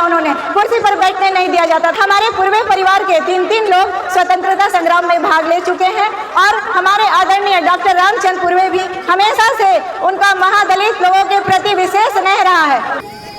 दिया उन्होंने, कुर्सी पर बैठने नहीं दिया जाता। हमारे पूर्वी परिवार के 3 लोग स्वतंत्रता संग्राम में भाग ले चुके हैं और हमारे आदरणीय डॉक्टर रामचंद्र पूर्वे भी हमेशा से उनका महादलित लोगों के प्रति विशेष स्नेह रहा है।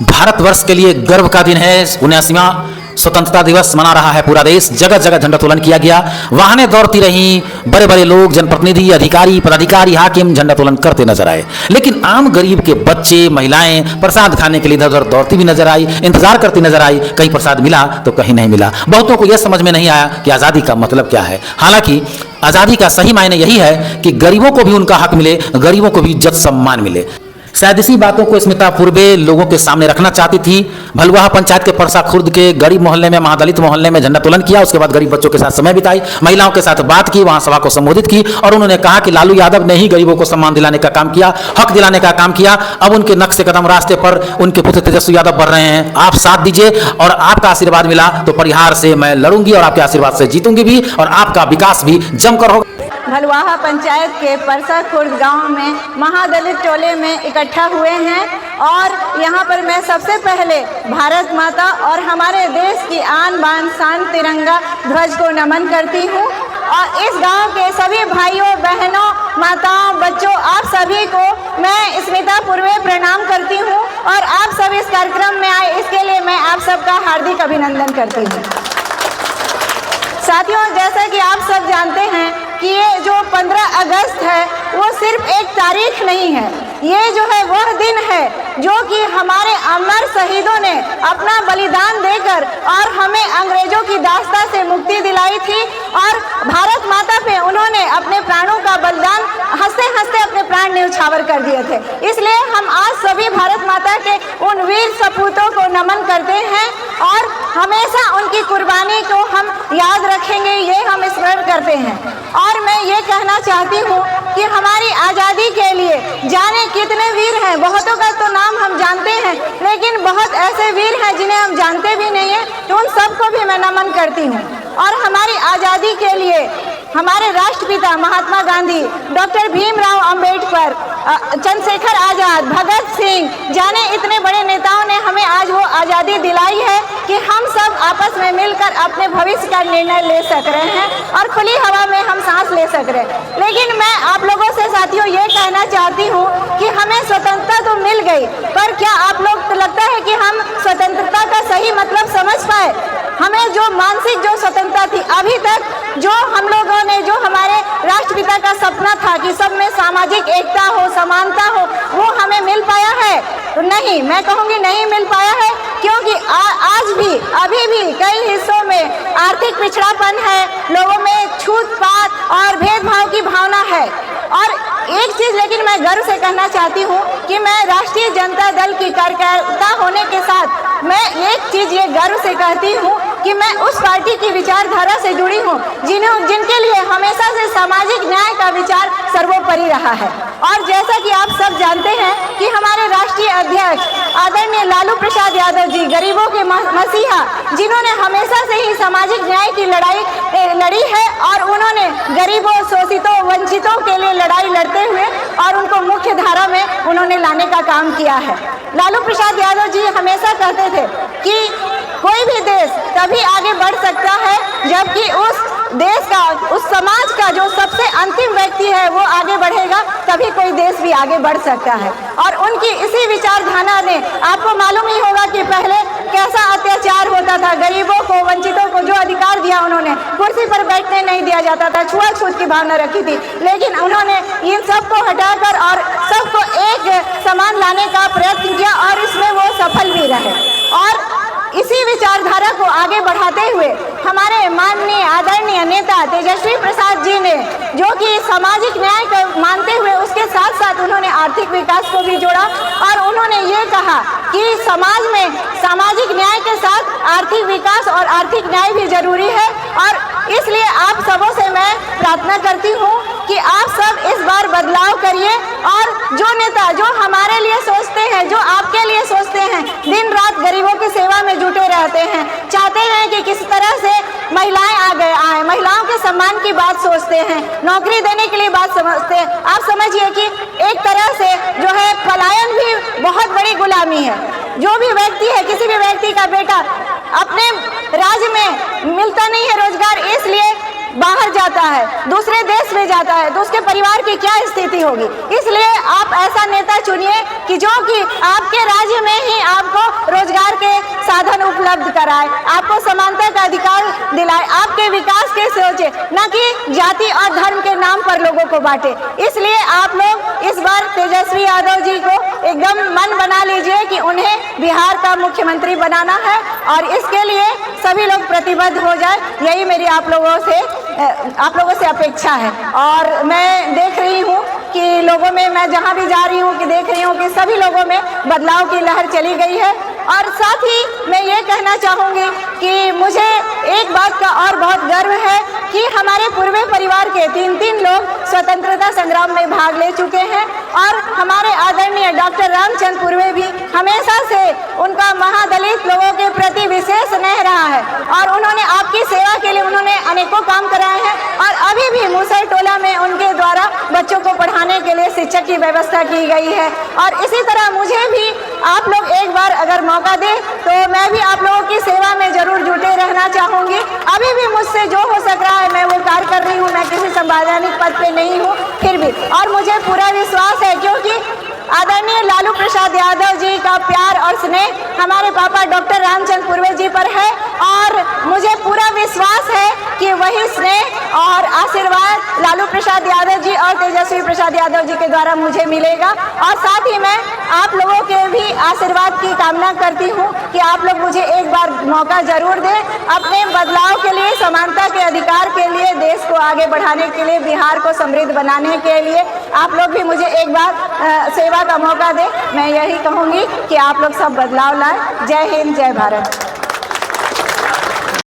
भारतवर्ष के लिए गर्व का दिन है। 79वां स्वतंत्रता दिवस मना रहा है पूरा देश। जगह जगह झंडोत्तोलन किया गया, वाहनें दौड़ती रहीं, बड़े बड़े लोग, जनप्रतिनिधि, अधिकारी, पदाधिकारी, हाकिम झंडोत्तोलन करते नजर आए। लेकिन आम गरीब के बच्चे, महिलाएं प्रसाद खाने के लिए इधर उधर दौड़ती भी नजर आई, इंतजार करती नजर आई। कहीं प्रसाद मिला तो कहीं नहीं मिला। बहुतों को यह समझ में नहीं आया कि आज़ादी का मतलब क्या है। हालांकि आज़ादी का सही मायने यही है कि गरीबों को भी उनका हक मिले, गरीबों को भी इज्जत सम्मान मिले। शायद इसी बातों को स्मिता पूर्वे लोगों के सामने रखना चाहती थी। भलुआ पंचायत के परसा खुर्द के गरीब मोहल्ले में, महादलित मोहल्ले में झंडोत्तोलन किया। उसके बाद गरीब बच्चों के साथ समय बिताई, महिलाओं के साथ बात की, वहां सभा को संबोधित की और उन्होंने कहा कि लालू यादव ने ही गरीबों को सम्मान दिलाने का काम किया, हक दिलाने का काम किया। अब उनके नक्शे कदम रास्ते पर उनके पुत्र तेजस्वी यादव बढ़ रहे हैं। आप साथ दीजिए और आपका आशीर्वाद मिला तो परिहार से मैं लड़ूंगी और आपके आशीर्वाद से जीतूंगी भी और आपका विकास भी जमकर होगा। भलुआ पंचायत के परसा खुर्द गांव में महादलित टोले में इकट्ठा हुए हैं और यहां पर मैं सबसे पहले भारत माता और हमारे देश की आन बान शान तिरंगा ध्वज को नमन करती हूं और इस गांव के सभी भाइयों, बहनों, माताओं, बच्चों, आप सभी को मैं स्मिता पूर्वे प्रणाम करती हूं और आप सब इस कार्यक्रम में आए इसके लिए मैं आप सबका हार्दिक अभिनंदन करती हूँ। साथियों, जैसा कि आप सब जानते हैं कि ये जो 15 अगस्त है वो सिर्फ एक तारीख नहीं है, ये जो है वह दिन है जो कि हमारे अमर शहीदों ने अपना बलिदान देकर और हमें अंग्रेजों की दास्ता से मुक्ति दिलाई थी और भारत माता पे उन्होंने अपने प्राणों का बलिदान हंसते हंसते अपने प्राण न्यौछावर कर दिए थे। इसलिए हम आज सभी भारत माता के उन वीर सपूतों को नमन करते हैं और हमेशा उनकी कुर्बानी को हम याद रखेंगे, ये हम स्मरण करते हैं। और मैं ये कहना चाहती हूँ कि हमारी आज़ादी के लिए जाने कितने वीर हैं, बहुतों का तो नाम हम जानते हैं लेकिन बहुत ऐसे वीर हैं जिन्हें हम जानते भी नहीं हैं, तो उन सबको भी मैं नमन करती हूँ। और हमारी आज़ादी के लिए हमारे राष्ट्रपिता महात्मा गांधी, डॉक्टर भीमराव अंबेडकर, चंद्रशेखर आज़ाद, भगत सिंह, जाने इतने बड़े नेताओं ने हमें आज वो आज़ादी दिलाई है कि हम सब आपस में मिलकर अपने भविष्य का निर्णय ले सक रहे हैं और खुली हवा में हम सांस ले सक रहे हैं। लेकिन मैं आप लोगों से साथियों ये कहना चाहती हूँ कि हमें स्वतंत्रता तो मिल गई, पर क्या आप लोग को लगता है कि हम स्वतंत्रता का सही मतलब समझ पाए? हमें जो मानसिक जो स्वतंत्रता थी, अभी तक जो हम लोगों ने, जो हमारे राष्ट्रपिता का सपना था कि सब में सामाजिक एकता हो, समानता हो, वो हमें मिल पाया है? तो नहीं, मैं कहूँगी नहीं मिल पाया है, क्योंकि आज भी अभी भी कई हिस्सों में आर्थिक पिछड़ापन है, लोगों में छूत-पात और भेदभाव की भावना है। और एक चीज़ लेकिन मैं गर्व से कहना चाहती हूँ कि मैं राष्ट्रीय जनता दल की कार्यकर्ता होने के साथ मैं एक चीज़ ये गर्व से कहती हूँ कि मैं उस पार्टी की विचारधारा से जुड़ी हूँ जिनके लिए हमेशा से सामाजिक न्याय का विचार सर्वोपरि रहा है। और जैसा कि आप सब जानते हैं कि हमारे राष्ट्रीय अध्यक्ष आदरणीय लालू प्रसाद यादव जी गरीबों के मसीहा, जिन्होंने हमेशा से ही सामाजिक न्याय की लड़ाई लड़ी है और उन्होंने गरीबों, शोषितों, वंचितों के लिए लड़ाई लड़ते हुए और उनको मुख्य धारा में उन्होंने लाने का काम किया है। लालू प्रसाद यादव जी हमेशा कहते थे कि कोई भी देश तभी आगे बढ़ सकता है जबकि उस देश का, उस समाज का जो सबसे अंतिम व्यक्ति है वो आगे बढ़ेगा, तभी कोई देश भी आगे बढ़ सकता है। और उनकी इसी विचारधारा ने, आपको मालूम ही होगा कि पहले कैसा अत्याचार होता था, गरीबों को, वंचितों को जो अधिकार दिया उन्होंने, कुर्सी पर बैठने नहीं दिया जाता था, छुआछूत की भावना रखी थी, लेकिन उन्होंने इन सबको हटाकर और सबको एक समान लाने का प्रयत्न किया और इसमें वो सफल भी रहे। और इसी विचारधारा को आगे बढ़ाते हुए हमारे माननीय आदरणीय नेता तेजस्वी प्रसाद जी ने, जो कि सामाजिक न्याय को मानते हुए उसके साथ साथ उन्होंने आर्थिक विकास को भी जोड़ा और उन्होंने ये कहा कि समाज में सामाजिक न्याय के साथ आर्थिक विकास और आर्थिक न्याय भी जरूरी है। और इसलिए आप सबों से मैं प्रार्थना करती हूँ कि आप सब इस बार बदलाव करिए और जो नेता जो हमारे लिए सोचते हैं, जो आपके लिए सोचते हैं, दिन रात गरीबों की सेवा में जुटे रहते हैं, चाहते हैं कि किस तरह से महिलाएं आगे आए, महिलाओं के सम्मान की बात सोचते हैं, नौकरी देने के लिए बात समझते हैं। आप समझिए कि एक तरह से जो है पलायन भी बहुत बड़ी गुलामी है। जो भी व्यक्ति है, किसी भी व्यक्ति का बेटा अपने राज्य में मिलता नहीं है रोजगार, इसलिए बाहर जाता है, दूसरे देश में जाता है, तो उसके परिवार की क्या स्थिति होगी। इसलिए आप ऐसा नेता चुनिए कि जो कि आपके राज्य में ही आपको रोजगार के साधन उपलब्ध कराए, आपको समानता का अधिकार दिलाए, आपके विकास के सोचे, न कि जाति और धर्म के नाम पर लोगों को बांटे। इसलिए आप लोग इस बार तेजस्वी यादव जी को एकदम मन बना लीजिए कि उन्हें बिहार का मुख्यमंत्री बनाना है और इसके लिए सभी लोग प्रतिबद्ध हो जाए, यही मेरी आप लोगों से अपेक्षा है। और मैं देख रही हूँ कि लोगों में, मैं जहाँ भी जा रही हूँ कि देख रही हूँ कि सभी लोगों में बदलाव की लहर चली गई है। और साथ ही मैं ये कहना चाहूँगी कि मुझे एक बात का और बहुत गर्व है कि हमारे पूर्वे परिवार के 3 लोग स्वतंत्रता संग्राम में भाग ले चुके हैं और हमारे आदरणीय डॉक्टर रामचंद्र पूर्वे भी हमेशा से उनका महादलित लोगों के प्रति विशेष स्नेह रहा है और उन्होंने आपकी सेवा के लिए उन्होंने अनेकों काम कराए हैं और अभी भी मूसर टोला में उनके द्वारा बच्चों को पढ़ाने के लिए शिक्षक की व्यवस्था की गई है। और इसी तरह मुझे भी आप लोग एक बार अगर मौका दें तो मैं भी आप लोगों की सेवा में जरूर जुटे रहना चाहूँगी। अभी भी मुझसे जो हो सक रहा है मैं वो कार्य कर रही हूँ, मैं किसी संवैधानिक पद पे नहीं हूँ फिर भी, और मुझे पूरा विश्वास है क्योंकि आदरणीय लालू प्रसाद यादव जी का प्यार और स्नेह हमारे पापा डॉक्टर रामचंद्र पूर्वे जी पर है और मुझे पूरा विश्वास है कि वही स्नेह और आशीर्वाद लालू प्रसाद यादव जी और तेजस्वी प्रसाद यादव जी के द्वारा मुझे मिलेगा। और साथ ही मैं आप लोगों के भी आशीर्वाद की कामना करती हूँ कि आप लोग मुझे एक बार मौका जरूर दें अपने बदलाव के लिए, समानता के अधिकार के लिए, देश को आगे बढ़ाने के लिए, बिहार को समृद्ध बनाने के लिए आप लोग भी मुझे एक बार सेवा का मौका दें। मैं यही कहूँगी कि आप लोग सब बदलाव लाएं। जय हिंद, जय भारत।